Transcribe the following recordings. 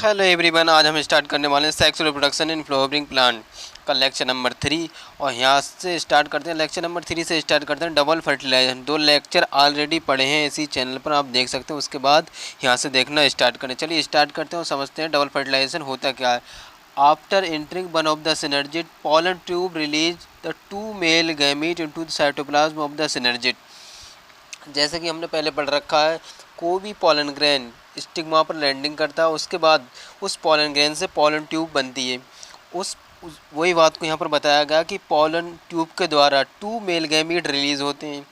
Hello everyone, आज हम start करने वाले हैं sex reproduction in flowering plant का लेक्चर नंबर 3। और यहाँ से स्टार्ट करते हैं, लेक्चर नंबर 3 से स्टार्ट करते हैं डबल फर्टिलाइजेशन। 2 लेक्चर ऑलरेडी पढ़े हैं इसी चैनल पर, आप देख सकते हैं। उसके बाद यहाँ से देखना स्टार्ट करें। चलिए स्टार्ट करते हैं और समझते हैं डबल फर्टिलाइजेशन होता क्या है। After entering one of the synergid, pollen tube release the 2 male gamete into the cytoplasm of the synergid. जैसे कि हमने पहले पढ़ रखा है, कोई भी पॉलन ग्रेन स्टिग्मा पर लैंडिंग करता है, उसके बाद उस पॉलन ग्रेन से पॉलन ट्यूब बनती है। वही बात को यहाँ पर बताया गया कि पॉलन ट्यूब के द्वारा 2 मेल गैमीट रिलीज़ होते हैं।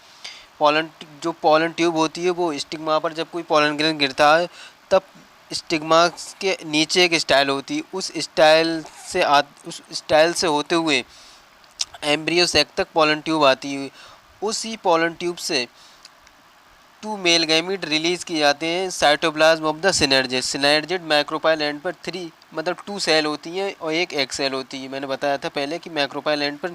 जो पॉलन ट्यूब होती है वो स्टिग्मा पर, जब कोई पॉलन ग्रेन गिरता है तब स्टिग्मा के नीचे एक स्टाइल होती है, उस स्टाइल से होते हुए एम्ब्रियो सैक तक पॉलन ट्यूब आती है। उसी पॉलन ट्यूब से 2 मेल गैमीट रिलीज़ किए जाते हैं cytoplasm of the synergid. Synergid macropyle end पर 3 मतलब 2 सेल होती हैं और एक एग सेल होती है। मैंने बताया था पहले कि मैक्रोपाइल एंड पर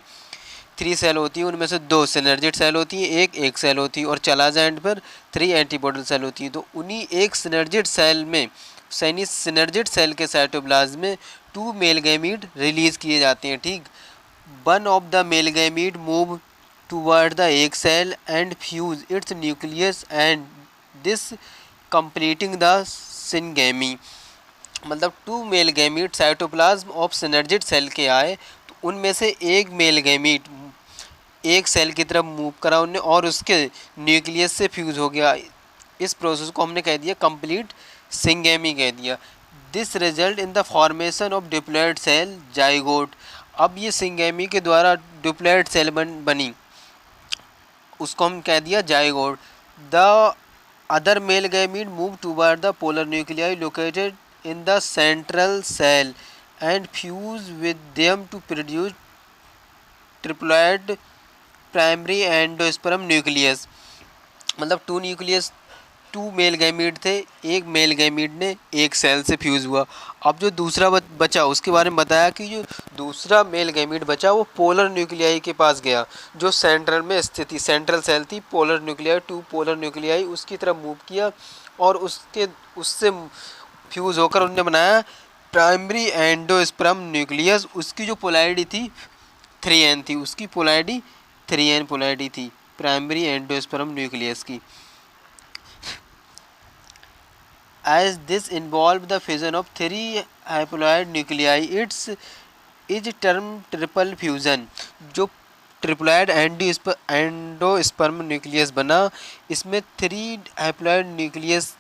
3 सेल होती है, उनमें से 2 सिनर्जिड सेल होती है, एक एग सेल होती है, और चलाजा एंड पर 3 एंटीपोडल सेल होती है। तो उन्हीं एक सिनर्जिड सेल में सिनर्जिड सेल के साइटोप्लाज्म में 2 मेल गैमीट रिलीज़ किए जाते हैं। ठीक, one of the mail gamete move toward the egg cell and fuse its nucleus and this completing the syngamy। मतलब 2 male gamete cytoplasm of synergid cell के आए तो उनमें से एक मेल गैमीट एक सेल की तरफ मूव करा उनने और उसके न्यूक्लियस से फ्यूज हो गया। इस प्रोसेस को हमने कह दिया कंप्लीट सिंगेमी कह दिया। This result in the formation of diploid cell zygote. अब ये सिंगेमी के द्वारा डिप्लॉयड सेल बनी, उसको हम कह दिया zygote. The other male gamete move toward the polar nuclei located in the central cell and fuse with them to produce triploid primary endosperm nucleus. मतलब 2 मेल गैमीट थे, एक मेल गैमीट ने एक सेल से फ्यूज़ हुआ। अब जो दूसरा बचा उसके बारे में बताया कि जो दूसरा मेल गैमीट बचा वो पोलर न्यूक्लियाई के पास गया, जो सेंट्रल में स्थित थी, सेंट्रल सेल थी पोलर न्यूक्लियाई, 2 पोलर न्यूक्लियाई उसकी तरफ मूव किया और उससे फ्यूज़ होकर उन्होंने बनाया प्राइमरी एंडोस्पर्म न्यूक्लियस। उसकी जो पोलैरिटी थी 3n थी, उसकी पोलैरिटी 3n पोलैरिटी थी प्राइमरी एंडोस्पर्म न्यूक्लियस की। As this involved the fission of 3 haploid nuclei, is termed triple fusion। जो ट्रिप्लॉयड एंडोस्पर्म न्यूक्लियस बना, इसमें 3 हैप्लॉयड न्यूक्लियस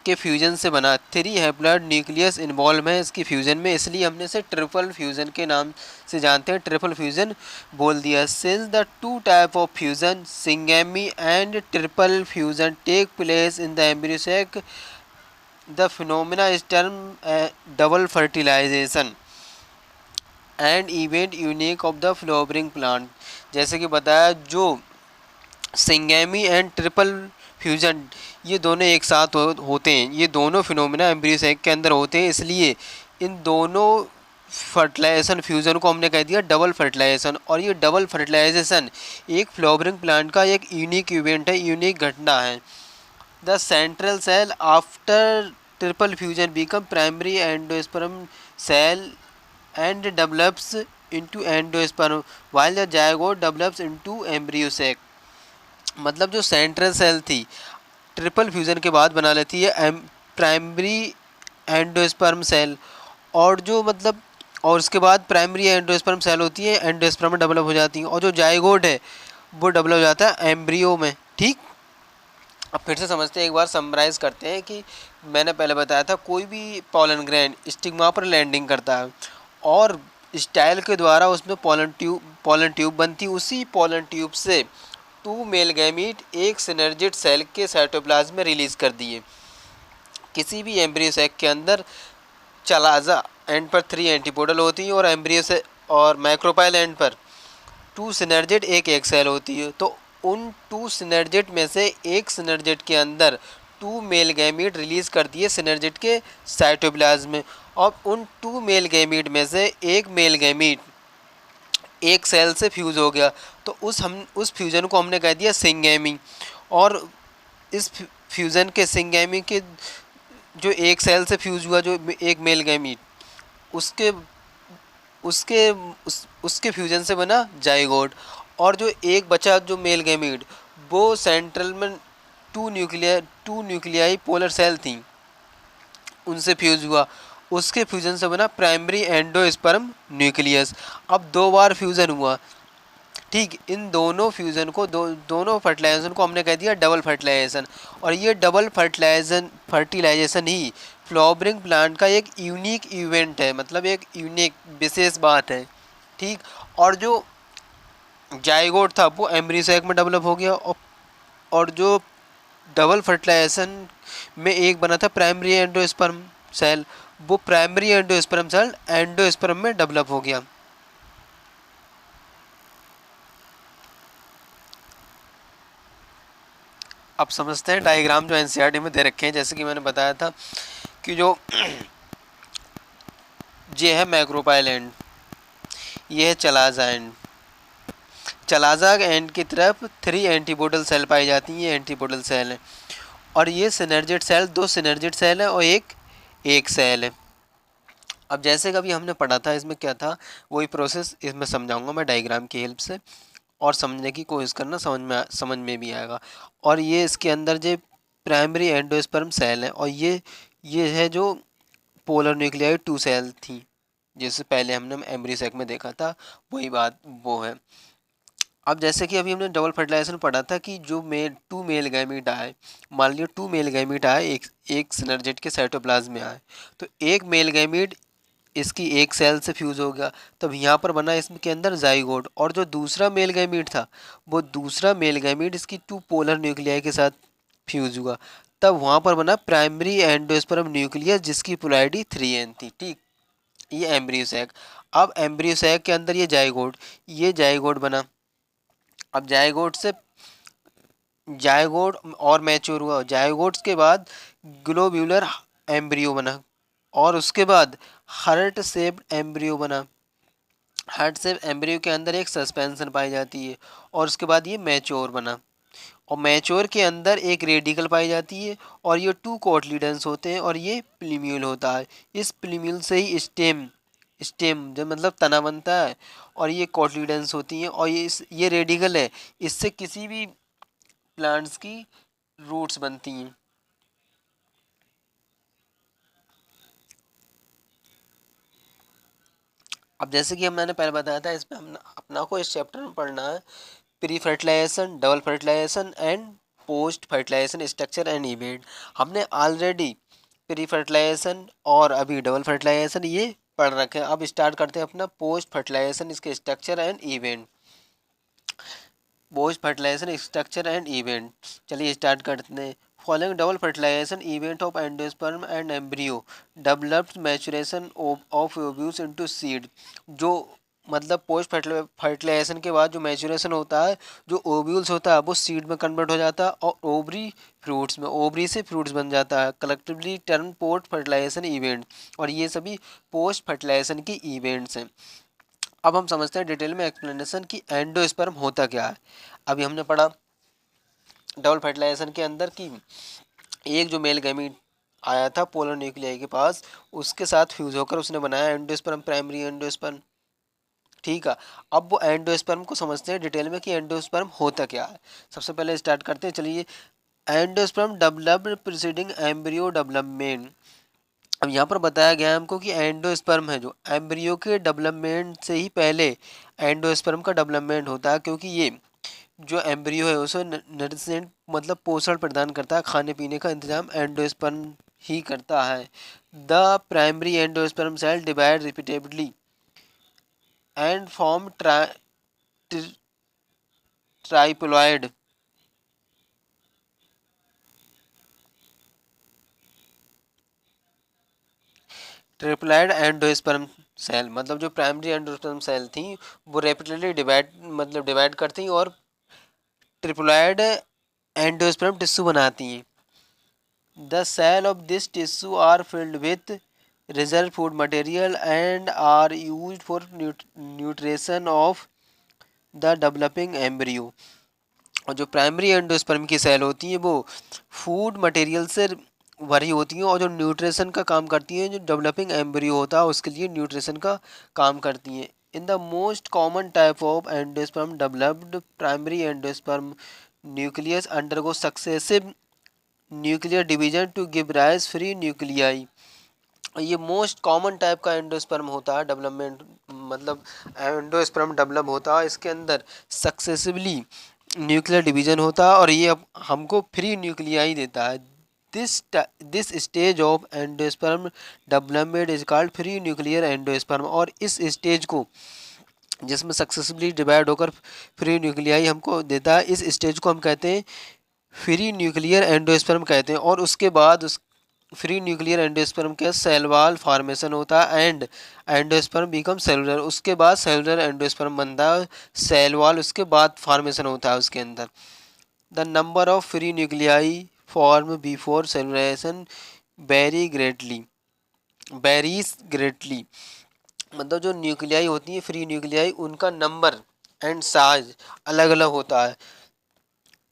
के फ्यूजन से बना। 3 हैप्लॉयड न्यूक्लियस इन्वॉल्व है इसकी फ्यूजन में, इसलिए हमने इसे ट्रिपल फ्यूजन के नाम से जानते हैं, ट्रिपल फ्यूजन बोल दिया। Since the 2 type of fusion syngamy and triple fusion take place in the embryo sac, the phenomena is term double fertilization and event unique of the flowering plant. जैसे कि बताया, जो सिंगेमी एंड ट्रिपल फ्यूजन ये दोनों एक साथ होते हैं, ये दोनों फिनोमेना एम्ब्रियो सैक के अंदर होते हैं, इसलिए इन दोनों फर्टिलाइजेशन फ्यूज़न को हमने कह दिया डबल फर्टिलाइजेशन। और ये डबल फर्टिलाइजेशन एक फ्लावरिंग प्लांट का एक यूनिक इवेंट है, यूनिक घटना है। The central cell after triple fusion become primary endosperm cell and develops into endosperm while the zygote develops into embryo sac. मतलब जो सेंट्रल सेल थी ट्रिपल फ्यूज़न के बाद बना लेती है प्राइमरी एंडोस्पर्म सेल, और जो मतलब और उसके बाद प्राइमरी एंडोस्पर्म सेल होती है एंडोस्पर्म में डेवलप हो जाती है, और जो जाइगोट है वो डेवलप हो जाता है एम्ब्रियो में। ठीक, अब फिर से समझते हैं, एक बार समराइज़ करते हैं कि मैंने पहले बताया था कोई भी पॉलन ग्रेन स्टिग्मा पर लैंडिंग करता है और स्टाइल के द्वारा उसमें पॉलन ट्यूब बनती है। उसी पॉलन ट्यूब से 2 मेल गैमीट एक सिनर्जिड सेल के साइटोप्लाज्म में रिलीज़ कर दिए। किसी भी एम्ब्रियो सैक के अंदर चलाजा एंड पर 3 एंटीपोडल होती है और एम्ब्रियो से और माइक्रोपाइल एंड पर 2 सिनर्जिड एक एग सेल होती है। तो उन 2 सिनर्जिड में से एक सिनर्जिड के अंदर 2 मेल गैमीट रिलीज़ कर दिए सिनर्जिड के साइटोप्लाज्म में, और उन 2 मेल गैमीट में से एक मेल गैमीट एक सेल से फ्यूज़ हो गया, तो उस फ्यूज़न को हमने कह दिया सिंगेमी। और इस फ्यूज़न के सिंगेमी के जो एक सेल से फ्यूज हुआ, जो एक मेल गैमीट, उसके उसके उसके फ्यूजन से बना जाइगोट। और जो एक बचा जो मेल गैमीट, वो सेंट्रल में टू न्यूक्लियाई पोलर सेल थी, उनसे फ्यूज हुआ, उसके फ्यूजन से बना प्राइमरी एंडोस्पर्म न्यूक्लियस। अब दो बार फ्यूज़न हुआ, ठीक। इन दोनों फ्यूज़न को दोनों फर्टिलाइजेशन को हमने कह दिया डबल फर्टिलाइजेशन। और ये डबल फर्टिलाइजेशन ही फ्लावरिंग प्लांट का एक यूनिक इवेंट है, मतलब एक यूनिक विशेष बात है, ठीक। और जो जाइगोट था वो एम्ब्रियो सैक में डेवलप हो गया, और जो डबल फर्टिलाइजेशन में एक बना था प्राइमरी एंडोस्पर्म सेल, वो प्राइमरी एंडोस्पर्म सेल एंडोस्पर्म में डेवलप हो गया। अब समझते हैं डायग्राम जो एनसीईआरटी में दे रखे हैं। जैसे कि मैंने बताया था कि जो ये है मैक्रोपाइल एंड, ये है चलाजा एंड। चलाजा एंड की तरफ 3 एंटीपोडल सेल पाई जाती हैं, ये एंटीपोडल सेल है। और ये सिनर्जिड सेल, 2 सिनर्जिड सेल है और एक सेल है। अब जैसे कभी हमने पढ़ा था, इसमें क्या था वही प्रोसेस इसमें समझाऊंगा मैं डायग्राम की हेल्प से, और समझने की कोशिश करना, समझ में भी आएगा। और ये इसके अंदर जो प्राइमरी एंडोस्पर्म सेल है, और ये है जो पोलर न्यूक्लियाई 2 सेल थी, जैसे पहले हमने एम्ब्रियो सैक में देखा था, वही बात वो है। अब जैसे कि अभी हमने डबल फर्टिलाइजेशन पढ़ा था कि जो टू मेल गैमीट आए, मान लिया 2 मेल गैमीट आए, एक सिनर्जिड के साइटोप्लाज्म में आए, तो एक मेल गैमीट इसकी एक सेल से फ्यूज़ हो गया, तब यहाँ पर बना इसके अंदर जाइगोट। और जो दूसरा मेल गैमीट था, वो दूसरा मेल गैमीट इसकी 2 पोलर न्यूक्लियाई के साथ फ्यूज़ हुआ, तब वहाँ पर बना प्राइमरी एंडोस्पर्म न्यूक्लियस, जिसकी पोलैरिटी 3n थी, ठीक। ये एम्ब्रियो सैक। अब एम्ब्रियो सैक के अंदर ये जाइगोट बना। अब जायगोट और मैच्योर हुआ, जायगोट्स के बाद ग्लोब्यूलर एम्ब्रियो बना, और उसके बाद हार्ट शेप्ड एम्ब्रियो बना। हार्ट शेप एम्ब्रियो के अंदर एक सस्पेंशन पाई जाती है, और उसके बाद ये मैच्योर बना। और मैच्योर के अंदर एक रेडिकल पाई जाती है, और ये 2 कोटलीडेंस होते हैं, और ये प्लीम्यूल होता है। इस प्लीम्यूल से ही स्टेम स्टेम जो मतलब तना बनता है, और ये कोटलीडेंस होती हैं, और ये रेडिकल है, इससे किसी भी प्लांट्स की रूट्स बनती हैं। अब जैसे कि मैंने पहले बताया था, इसमें हम अपना को इस चैप्टर में पढ़ना है pre fertilization, double fertilization and post fertilization structure and event. हमने ऑलरेडी प्री फर्टिलाइजेशन और अभी डबल फर्टिलाइजेशन ये पढ़ रखे हैं। अब स्टार्ट करते हैं अपना पोस्ट फर्टिलाइजेशन, इसके structure and event. Post fertilization structure and event, चलिए स्टार्ट करते हैं। Following double fertilization event of endosperm and embryo developed maturation of ovules into seed. जो मतलब पोस्ट फर्टिलाइजेशन के बाद जो मैचुरेशन होता है, जो ओव्यूल्स होता है वो सीड में कन्वर्ट हो जाता है, और ओवरी फ्रूट्स में, ओवरी से फ्रूट्स बन जाता है, collectively term post fertilization event. और ये सभी पोस्ट फर्टिलाइजेशन की इवेंट्स हैं। अब हम समझते हैं डिटेल में एक्सप्लेनेशन कि एंडोस्पर्म होता क्या है। अभी हमने पढ़ा डबल फर्टिलाइजेशन के अंदर कि एक जो मेल गैमीट आया था पोलर न्यूक्लियाई के पास, उसके साथ फ्यूज होकर उसने बनाया एंडोस्पर्म, प्राइमरी एंडोस्पर्म, ठीक है। अब वो एंडोस्पर्म को समझते हैं डिटेल में कि एंडोस्पर्म होता क्या है। सबसे पहले स्टार्ट करते हैं, चलिए। Endosperm developed preceding embryo development. अब यहाँ पर बताया गया है हमको कि एंडोस्पर्म है जो एम्ब्रियो के डेवलपमेंट से ही पहले एंडोस्पर्म का डेवलपमेंट होता है, क्योंकि ये जो एम्ब्रियो है उसे नरिशमेंट मतलब पोषण प्रदान करता है, खाने पीने का इंतजाम एंडोस्पर्म ही करता है। The primary endosperm cell divide repeatedly and form triploid. Triploid endosperm cell मतलब जो प्राइमरी एंडोस्पर्म सेल थी, वो रेपिडली डिवाइड करती और ट्रिप्लॉइड एंडोस्पर्म टिश्यू बनाती हैं। The cell of this tissue are filled with reserve food material and are used for nutrition of the developing embryo। और जो प्राइमरी एंडोस्पर्म की सेल होती है वो फूड मटेरियल से भरी होती हैं और जो न्यूट्रिशन का काम करती हैं, जो डेवलपिंग एम्ब्रियो होता है उसके लिए न्यूट्रिशन का काम करती हैं। In the most common type of endosperm developed primary endosperm nucleus undergo successive nuclear division to give rise free nuclei. ये मोस्ट कॉमन टाइप का एंडोस्पर्म होता है डेवलपमेंट, मतलब एंडोस्पर्म डेवलप होता है, इसके अंदर सक्सेसिवली न्यूक्लियर डिवीजन होता है और ये हमको फ्री न्यूक्लियाई देता है। This stage of endosperm development is called free nuclear endosperm. और इस स्टेज को जिसमें सक्सेसफुली डिवाइड होकर फ्री न्यूक्लियाई हमको देता है, इस स्टेज को हम कहते हैं फ्री न्यूक्लियर एंडोस्पर्म कहते हैं। और उसके बाद उस फ्री न्यूक्लियर एंडोस्पर्म के सेल वॉल फॉर्मेशन होता है एंड एंडोस्पर्म बिकम सेलुलर। उसके बाद सेलुलर एंडोस्पर्म बनता है, सेल वॉल उसके बाद फॉर्मेशन होता है उसके अंदर। The number of free nuclei form before cellulation very greatly varies greatly. मतलब जो न्यूक्लियाई होती है फ्री न्यूक्लियाई, उनका नंबर एंड साइज अलग अलग होता है।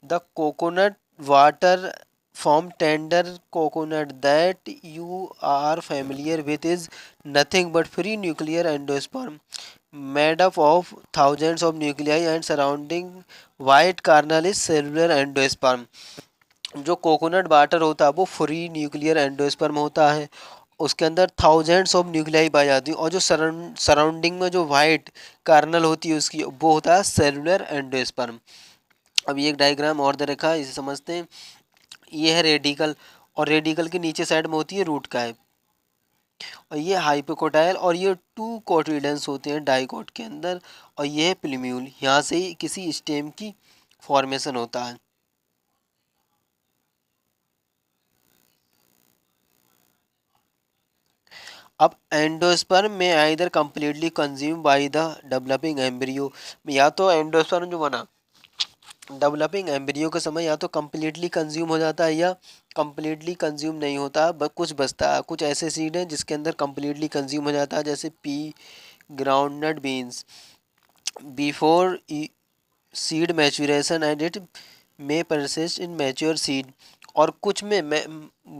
The coconut water from tender coconut that you are familiar with is nothing but free nuclear endosperm made up of thousands of nuclei and surrounding white kernel is cellular endosperm। जो coconut water होता है वो free nuclear endosperm होता है, उसके अंदर thousands of nuclei पाई जाती है और जो सराउंडिंग में जो वाइट कार्नल होती है उसकी, वो होता है सेलुलर एंडोस्पर्म। अब ये एक डायग्राम और दे रखा है, इसे समझते हैं। ये है रेडिकल और रेडिकल के नीचे साइड में होती है रूट कैप, और ये हाइपोकोटाइल और ये टू कोटिलेडन्स होते हैं डाइकोट के अंदर, और ये है प्लीम्यूल, यहाँ से ही किसी स्टेम की फॉर्मेशन होता है। अब एंडोस्पर्म में either completely consume by the developing embryo, या तो एंडोस्पर्म जो बना डेवलपिंग एम्ब्रियो के समय या तो कम्प्लीटली कंज्यूम हो जाता है या कम्प्लीटली कंज्यूम नहीं होता, बस कुछ बचता है। कुछ ऐसे सीड हैं जिसके अंदर कम्प्लीटली कंज्यूम हो जाता है, जैसे P, groundnut beans before seed maturation and it may persist in mature seed. और कुछ में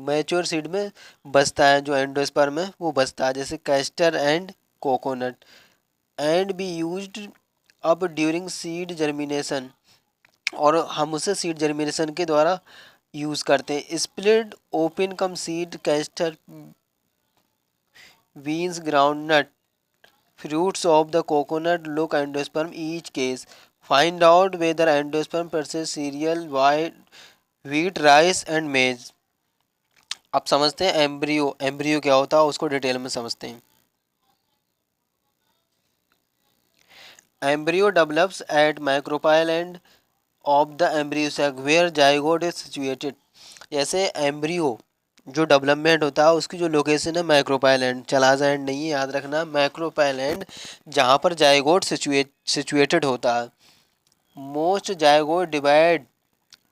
मैच्योर सीड में बचता है, जो एंडोस्पर्म है वो बचता है, जैसे castor and coconut and be used अब ड्यूरिंग सीड जर्मिनेशन, और हम उसे सीड जर्मिनेशन के द्वारा यूज़ करते हैं। Split open come seed castor beans groundnut fruits of the coconut look endosperm each case. Find out whether endosperm persists cereal, wheat, rice and maize। अब समझते हैं एम्ब्रियो, एम्ब्रियो क्या होता है उसको डिटेल में समझते हैं। Embryo develops at micropyle end of the embryo sac where zygote is situated. जैसे एम्ब्रियो जो डेवलपमेंट होता है उसकी जो लोकेशन है माइक्रोपाइल एंड, चलाजा एंड नहीं है, याद रखना माइक्रोपाइल एंड, जहाँ पर जाइगोट सिचुएटेड होता है। Most zygote divide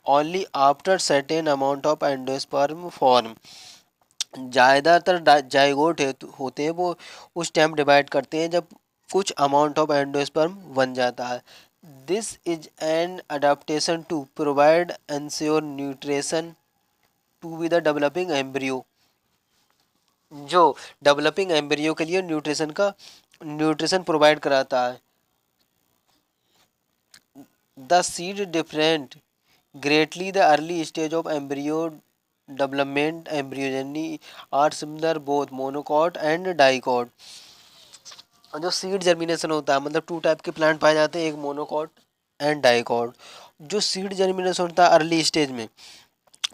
only after certain amount of endosperm form. ज़्यादातर जाइगोट होते हैं वो उस टाइम डिवाइड करते हैं जब कुछ अमाउंट ऑफ एंडोस्पर्म बन जाता है। This is an adaptation to provide ensure nutrition to be the developing embryo. जो डेवलपिंग एम्ब्रियो के लिए न्यूट्रिशन प्रोवाइड कराता है। The seed different greatly the early stage of embryo development embryogeny are similar both monocot and dicot. जो seed germination होता है, मतलब to type के प्लांट पाए जाते हैं, एक मोनोकॉट एंड डाइकॉट। जो सीड जर्मिनेशन होता है अर्ली स्टेज में,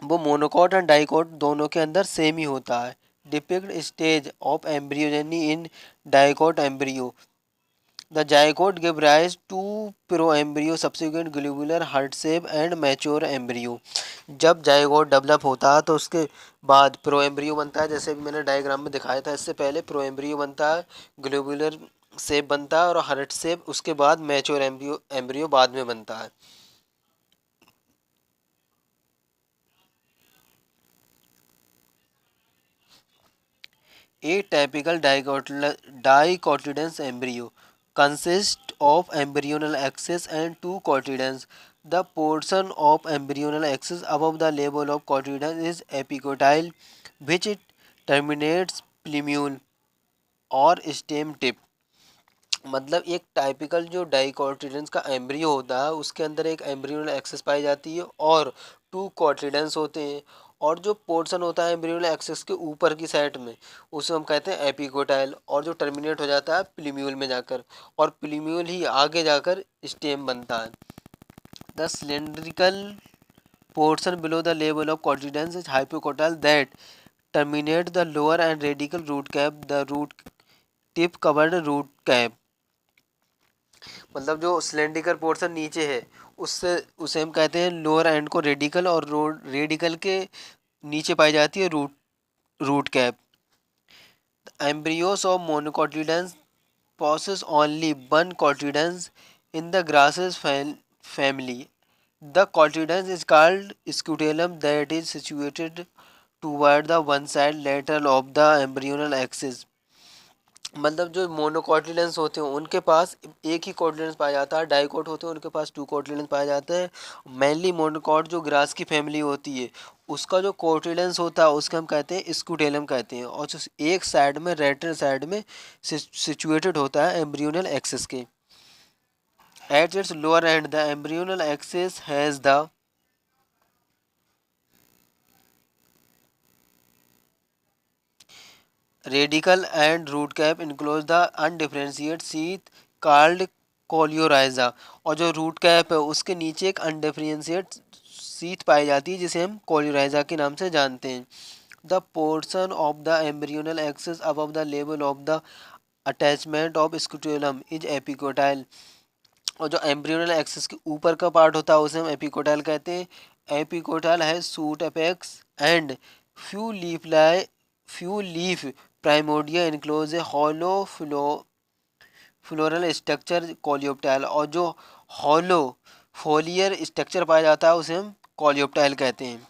वो मोनोकॉट एंड डाइकॉट दोनों के अंदर सेम ही होता है। Depict stage of embryogeny in dicot embryo. The zygote give rise to pro embryo subsequent globular heart shape and mature embryo. जब जाइगोट डेवलप होता है तो उसके बाद प्रो एम्ब्रियो बनता है, जैसे मैंने डायग्राम में दिखाया था इससे पहले। प्रो एम्ब्रियो बनता है, ग्लोबुलर शेप बनता है और हार्ट शेप, उसके बाद मैच्योर एम्ब्रियो एम्ब्रियो बाद में बनता है। A typical dicotyledons embryo consists of embryonal axis and two cotyledons. The portion of embryonal axis above the level of cotyledon is epicotyle, which it terminates plumule और stem tip. मतलब एक typical जो dicotyledons का embryo होता है उसके अंदर एक एम्ब्रियोनल एक्सिस पाई जाती है और टू कोटिलेडन्स होते हैं, और जो पोर्शन होता है एम्ब्रियोनल एक्सिस के ऊपर की साइड में उसे हम कहते हैं एपिकोटाइल, और जो टर्मिनेट हो जाता है प्लीम्यूल में जाकर, और प्लीम्यूल ही आगे जाकर स्टेम बनता है। The cylindrical portion below the level of cotyledons is hypocotyl that terminate the lower and radical root cap. The root tip covered root cap। मतलब जो सिलेंड्रिकल पोर्शन नीचे है उससे उसे हम कहते हैं लोअर एंड को रेडिकल, और रेडिकल के नीचे पाई जाती है root cap. Embryos of monocotyledons possess only one cotyledons in the grasses family. The cotyledons is called scutellum that is situated toward the one side lateral of the embryonal axis। मतलब जो मोनोकॉटिलेंस होते हैं उनके पास एक ही कॉटिलेंस पाया जाता है, डाइकोट होते हैं उनके पास टू कॉटिलेंस पाया जाता है। मेनली मोनोकॉट जो ग्रास की फैमिली होती है उसका जो कॉटिलेंस होता है उसका हम कहते हैं स्कूटेलम कहते हैं, और जो एक साइड में रेटर साइड में सिचुएटेड होता है एम्ब्रियोनल एक्सिस के। At its lower and the embryonal axis has the radical and root cap enclose the undifferentiated sheath called coleorhiza, और जो रूट कैप है उसके नीचे एक अनडिफरेंशिएट शीथ पाई जाती है जिसे हम कोलियोराइजा के नाम से जानते हैं। The portion of the embryonal axis above the level of the attachment of scutellum is epicotyl, और जो एम्ब्रियोनल एक्सिस के ऊपर का पार्ट होता है उसे हम एपिकोटाइल कहते हैं। एपिकोटाइल है suit apex and few leaf few leaf primordia enclose A hollow floral structure coleoptile, और जो हॉलो फोलियर स्ट्रक्चर पाया जाता है उसे हम कॉलियोप्टाइल कहते हैं।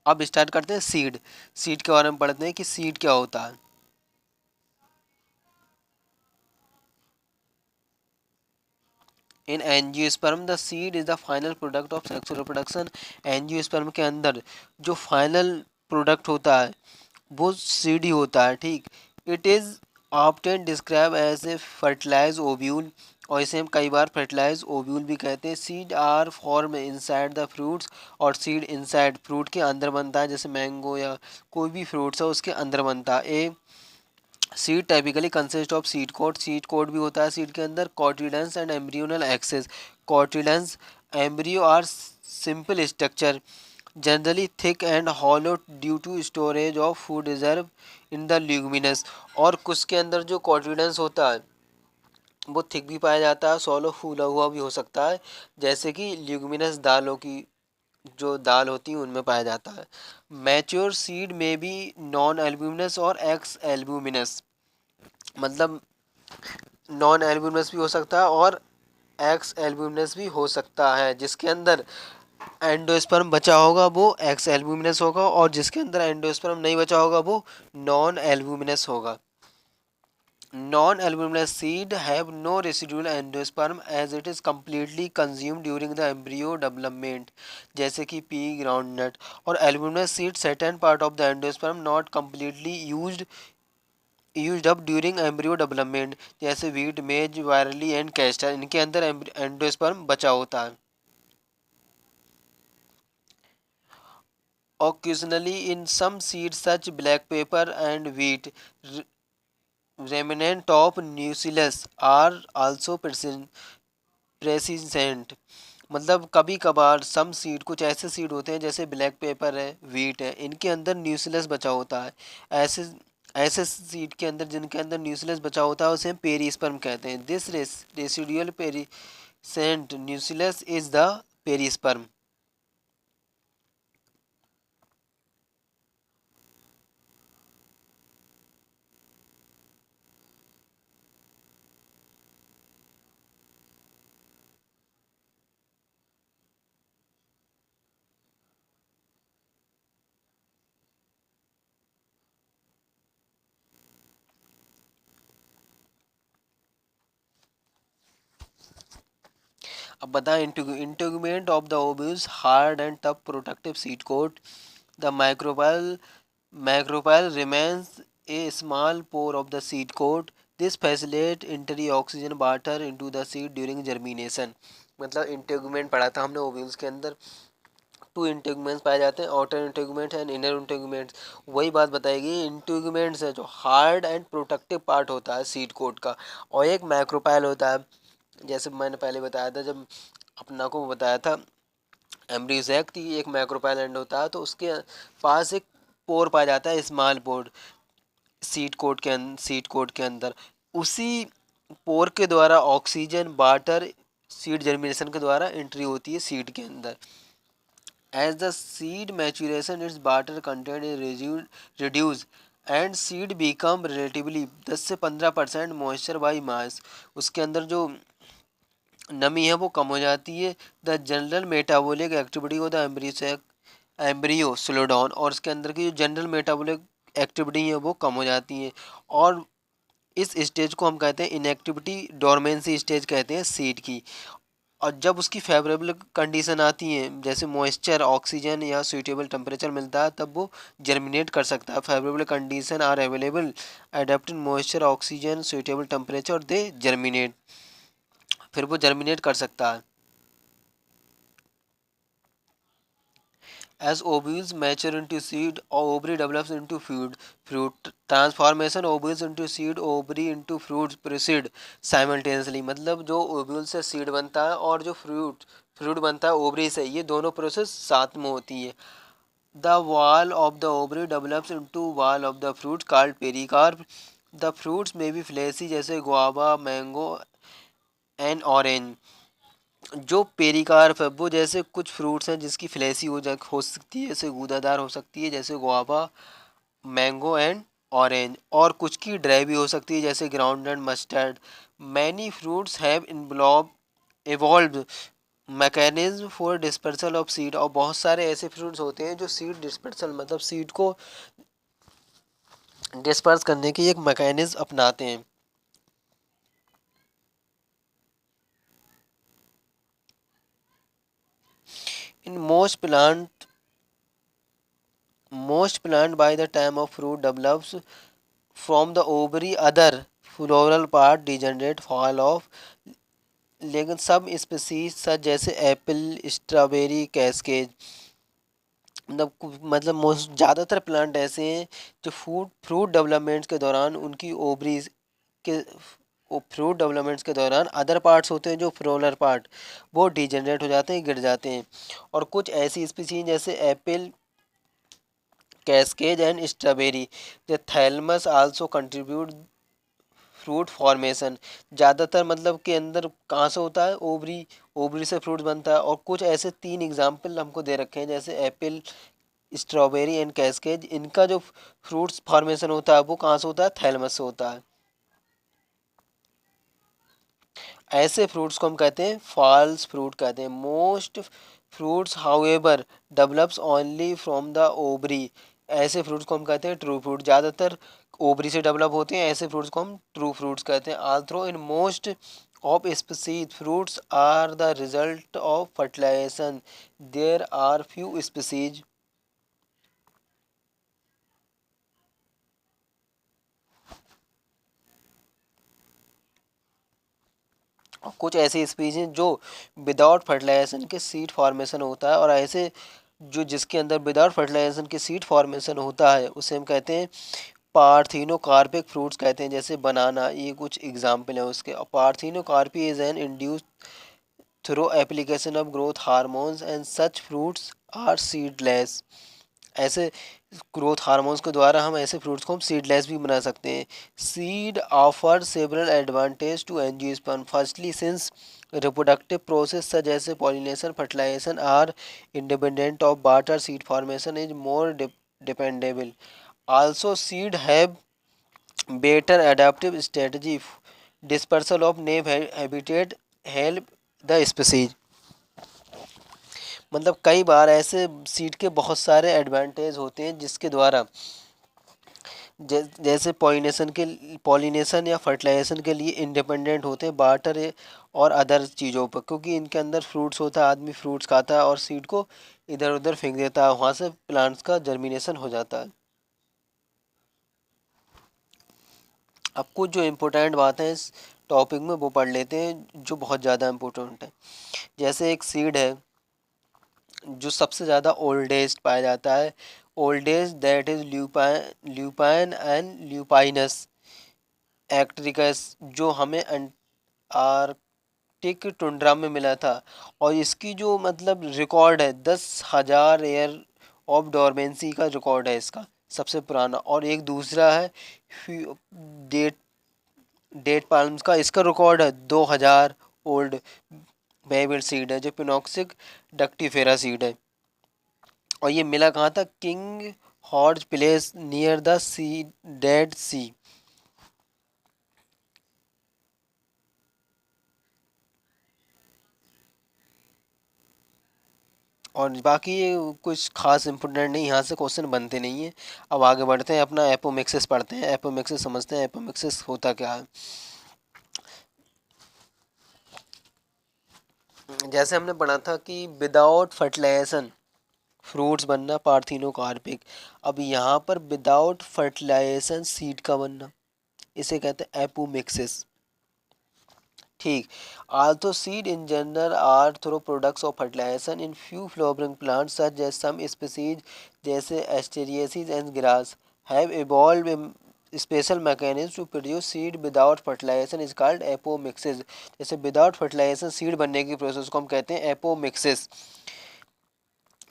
अब स्टार्ट करते हैं सीड। सीड के बारे में पढ़ते हैं कि सीड क्या होता है। इन angiosperm the seed is the final product of sexual reproduction. Angiosperm के अंदर जो फाइनल प्रोडक्ट होता है वो सीड ही होता है, ठीक। It is often describe as a fertilize ovule, और इसे हम कई बार फर्टिलाइज ओव्यूल भी कहते हैं। Seed are form inside the fruits, और सीड इनसाइड फ्रूट के अंदर बनता है, जैसे मैंगो या कोई भी फ्रूट्स है उसके अंदर बनता है। A seed typically consist of seed coat भी होता है सीड के अंदर। Cotyledons and embryonal axis. Cotyledons embryo are simple structure generally thick and hollow due to storage of food reserve in the leguminous, और कुछ के अंदर जो कॉटिलेडन्स होता है वो थिक भी पाया जाता है, सॉलो फूला हुआ भी हो सकता है, जैसे कि ल्यूमिनस दालों की जो दाल होती है उनमें पाया जाता है। मैच्योर सीड में भी नॉन एल्ब्यूमिनस और एक्स एल्ब्यूमिनस, मतलब नॉन एल्ब्यूमिनस भी हो सकता है और एक्स एल्ब्यूमिनस भी हो सकता है। जिसके अंदर एंडोस्पर्म बचा होगा वो एक्स एल्ब्यूमिनस होगा, और जिसके अंदर एंडोस्पर्म नहीं बचा होगा वो नॉन एल्ब्यूमिनस होगा। Non albuminous seed have no residual endosperm as it is completely consumed during the embryo development, जैसे कि पी ग्राउंडनट। और albuminous seed certain part of the endosperm not completely used up during embryo development, जैसे wheat maize barley and castor, इनके अंदर endosperm बचा होता है। Occasionally, in some seeds such black pepper and wheat, remnant of nucellus are also present। मतलब कभी कभार सम seed, कुछ ऐसे सीड होते हैं जैसे ब्लैक पेपर है, व्हीट है, इनके अंदर न्यूक्लियस बचा होता है। ऐसे ऐसे सीड के अंदर जिनके अंदर न्यूक्लियस बचा होता है उसे हम पेरिस्पर्म कहते हैं। This residual persistent nucleus is the perisperm. अब बताएं integument of the ovules hard and tough protective seed coat the Macropyle remains a small pore of the seed coat. This facilitates entry oxygen water into the seed during germination. मतलब integument पढ़ा था हमने ovules के अंदर। To integuments पाए जाते हैं, outer integument and inner integuments. वही बात बताएगी, इंटेगुमेंट्स है जो हार्ड एंड प्रोटेक्टिव पार्ट होता है सीड कोट का, और एक मैक्रोपाइल होता है। जैसे मैंने पहले बताया था, जब अपना को बताया था एम्ब्रियोसेक की एक मैक्रोपाइल एंड होता है, तो उसके पास एक पोर पाया जाता है, स्मॉल पोर सीड कोट के अंदर। उसी पोर के द्वारा ऑक्सीजन वाटर सीड जर्मिनेशन के द्वारा एंट्री होती है सीड के अंदर। As the seed maturation its water content is reduce and seed become relatively 10 से 15% मॉइस्चर बाई मास। उसके अंदर जो नमी है वो कम हो जाती है। The general metabolic activity of the embryo slow down, और उसके अंदर की जो जनरल मेटाबॉलिक एक्टिविटी है वो कम हो जाती है। और इस स्टेज को हम कहते हैं इनएक्टिविटी डोरमेंसी स्टेज कहते हैं सीड की। और जब उसकी फेवरेबल कंडीशन आती है, जैसे मॉइस्चर ऑक्सीजन या सूटेबल टेम्परेचर मिलता है, तब वो जर्मिनेट कर सकता है। Favourable condition are available, adapting moisture oxygen suitable temperature, they germinate, फिर वो जर्मिनेट कर सकता है। As ovules mature into seed, ovary develops into fruit transformation, ovules into seed, ovary into fruits proceed simultaneously। मतलब जो ओव्यूल से seed बनता है और जो फ्रूट बनता है ओवरी से, ये दोनों प्रोसेस साथ में होती है। The wall of the ovary develops into wall of the fruit called pericarp. The fruits may be fleshy जैसे गुआवा, मैंगो एंड ऑरेंज। जो पेरिकार्प है वो जैसे कुछ फ्रूट्स हैं जिसकी फ्लैसी हो सकती है, जैसे गूदादार हो सकती है जैसे गुआवा, मैंगो एंड ऑरेंज, और कुछ की ड्राई भी हो सकती है जैसे ground and mustard. Many fruits have evolve mechanism for dispersal of seed, और बहुत सारे ऐसे फ्रूट्स होते हैं जो सीड डिस्पर्सल मतलब सीड को डिस्पर्स करने की एक मैकेनिज्म अपनाते हैं। इन most plant by the time of fruit develops from the ovary, other floral part degenerate fall off। लेकिन सब स्पीसीज सच जैसे एप्पल, स्ट्रॉबेरी, कैस्केज, मतलब मोस्ट ज़्यादातर प्लांट ऐसे हैं जो फ्रूट डेवलपमेंट्स के दौरान उनकी ओवरीज के फ्रूट डेवलपमेंट्स के दौरान अदर पार्ट्स होते हैं जो फ्लोरल पार्ट, वो डिजेनरेट हो जाते हैं, गिर जाते हैं। और कुछ ऐसी स्पीसीज जैसे apple, cashews and strawberry, the thalamus also contribute fruit formation. ज़्यादातर मतलब के अंदर कहाँ से होता है, ओवरी से फ्रूट बनता है। और कुछ ऐसे 3 एग्जाम्पल हमको दे रखे हैं जैसे एप्पल, स्ट्रॉबेरी एंड कैस्केज, इनका जो फ्रूट्स फॉर्मेशन होता है वो कहाँ से होता है, थैलमस से होता है। ऐसे फ्रूट्स को हम कहते हैं फॉल्स फ्रूट कहते हैं। Most fruits however develops only from the ovary, ऐसे फ्रूट्स को हम कहते हैं ट्रू फ्रूट। ज़्यादातर ओवरी से डेवलप होते हैं, ऐसे फ्रूट्स को हम ट्रू फ्रूट्स कहते हैं। Although in most of species fruits are the result of fertilization, there are few species. कुछ ऐसी स्पीसीज हैं जो विदाउट फर्टिलाइजेशन के सीड फॉर्मेशन होता है, और ऐसे जो जिसके अंदर विदाउट फर्टिलाइजेशन के सीड फॉर्मेशन होता है उसे हम कहते हैं पार्थिनोकार्पिक फ्रूट्स कहते हैं। जैसे बनाना, ये कुछ एग्जाम्पल है उसके। Parthenocarpy is an induce through application of growth hormones and such fruits are seedless. ऐसे ग्रोथ हार्मोन्स के द्वारा हम ऐसे फ्रूट्स को हम सीडलेस भी बना सकते हैं। Seed offer several advantage to angiosperm, firstly since reproductive process such as pollination, fertilization are independent of water, seed formation is more dependable. Also seed have better adaptive strategy, dispersal of native habitat help the species। मतलब कई बार ऐसे seed के बहुत सारे advantage होते हैं जिसके द्वारा जैसे पॉलिनेशन या फर्टिलाइजेशन के लिए इंडिपेंडेंट होते हैं बाटर और अदर चीज़ों पर, क्योंकि इनके अंदर फ्रूट्स होता है, आदमी फ्रूट्स खाता है और सीड को इधर उधर फेंक देता है, वहाँ से प्लांट्स का जर्मिनेशन हो जाता है। अब कुछ जो इम्पोर्टेंट बातें हैं इस टॉपिक में वो पढ़ लेते हैं जो बहुत ज़्यादा इम्पोर्टेंट है। जैसे एक सीड है जो सबसे ज़्यादा ओल्डेस्ट पाया जाता है, oldest that is lupine and lupinus arcticus, जो हमें आर्कटिक टुंड्रा में मिला था। और इसकी जो मतलब रिकॉर्ड है 10,000 ईयर ऑफ डोरमेंसी का रिकॉर्ड है इसका, सबसे पुराना। और एक दूसरा है डेट डेट पाल्म्स का, इसका रिकॉर्ड है 2000 ओल्ड बेबल सीड है जो पिनॉक्सिक डक्टीफेरा सीड है। और ये मिला कहाँ था, king Herod's place near the sea, dead sea. और बाकी ये कुछ खास इंपोर्टेंट नहीं, यहाँ से क्वेश्चन बनते नहीं है। अब आगे बढ़ते हैं, अपना एपोमिक्सिस पढ़ते हैं, एपोमिक्सिस समझते हैं, एपोमिक्सिस होता क्या है। जैसे हमने पढ़ा था कि विदाउट फर्टिलाइजेशन फ्रूट्स बनना पार्थिनोकार्पिक। अब यहाँ पर विदाउट फर्टिलाइजेशन सीड का बनना, इसे कहते हैं एपोमिक्सिस। ठीक। Although seed in general are through products of fertilization in few flowering plants such as some species जैसे asteraceae and grass have evolve special mechanism to produce seed without fertilization is called apomixis. जैसे without fertilization seed बनने की process को हम कहते हैं एपोमिक्सिस।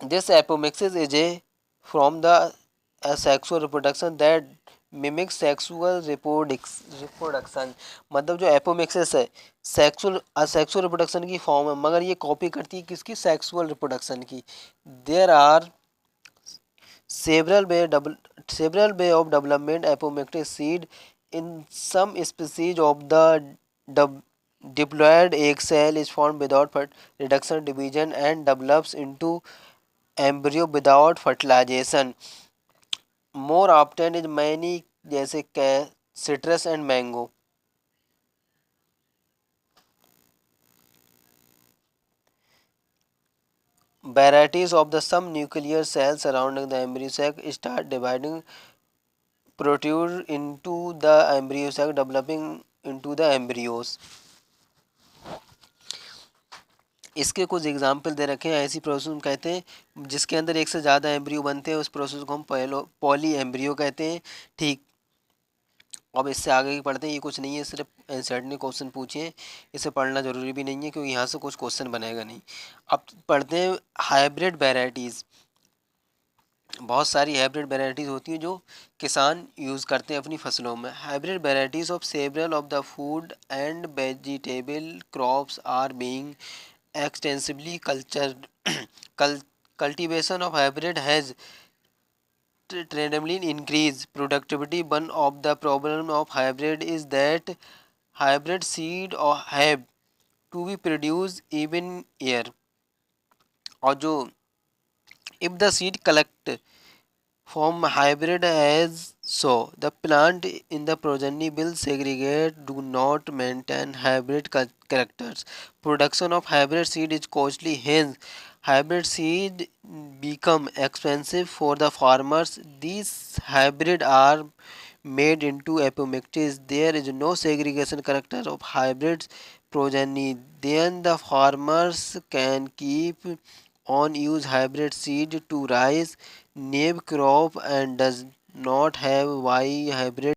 This apomixis is a from the asexual reproduction that mimics sexual reproduction। मतलब जो एपोमिक्सिस है सेक्सुअल असेक्सुअल रिप्रोडक्शन की फॉर्म है, मगर ये कॉपी करती है किसकी, सेक्सुअल रिप्रोडक्शन की। There are several way double several way of development apomictic seed in some species of the dub- diploid egg cell is formed without reduction division and develops into embryo without fertilization more often is many, जैसे citrus and mango। Varieties of the some nuclear cells surrounding the embryo sac start dividing, protrude into the embryo sac, developing into the embryos। इसके कुछ example दे रखे हैं, ऐसी process हम कहते हैं जिसके अंदर एक से ज़्यादा एम्ब्रियो बनते हैं, उस प्रोसेस को हम पॉली एम्ब्रियो कहते हैं। ठीक। अब इससे आगे की पढ़ते हैं, ये कुछ नहीं है, सिर्फ एंसर्ट ने क्वेश्चन पूछे हैं, इसे पढ़ना जरूरी भी नहीं है क्योंकि यहाँ से कुछ क्वेश्चन बनेगा नहीं। अब पढ़ते हैं हाइब्रिड वेराइटीज़। बहुत सारी हाइब्रिड वेराइटीज़ होती हैं जो किसान यूज़ करते हैं अपनी फसलों में। Hybrid varieties of several of the food and vegetable crops are being extensively cultured cultivation of hybrid has trendably increased productivity. One of the problem of hybrid is that hybrid seed or have to be produced even year, और जो if the seed collect from hybrid as so the plant in the progeny will segregate, do not maintain hybrid characters. Production of hybrid seed is costly, hence hybrid seed become expensive for the farmers. These hybrid are made into apomictis. There is no segregation character of hybrids progeny. Then the farmers can keep on use hybrid seed to rise nave crop and does not have Y hybrid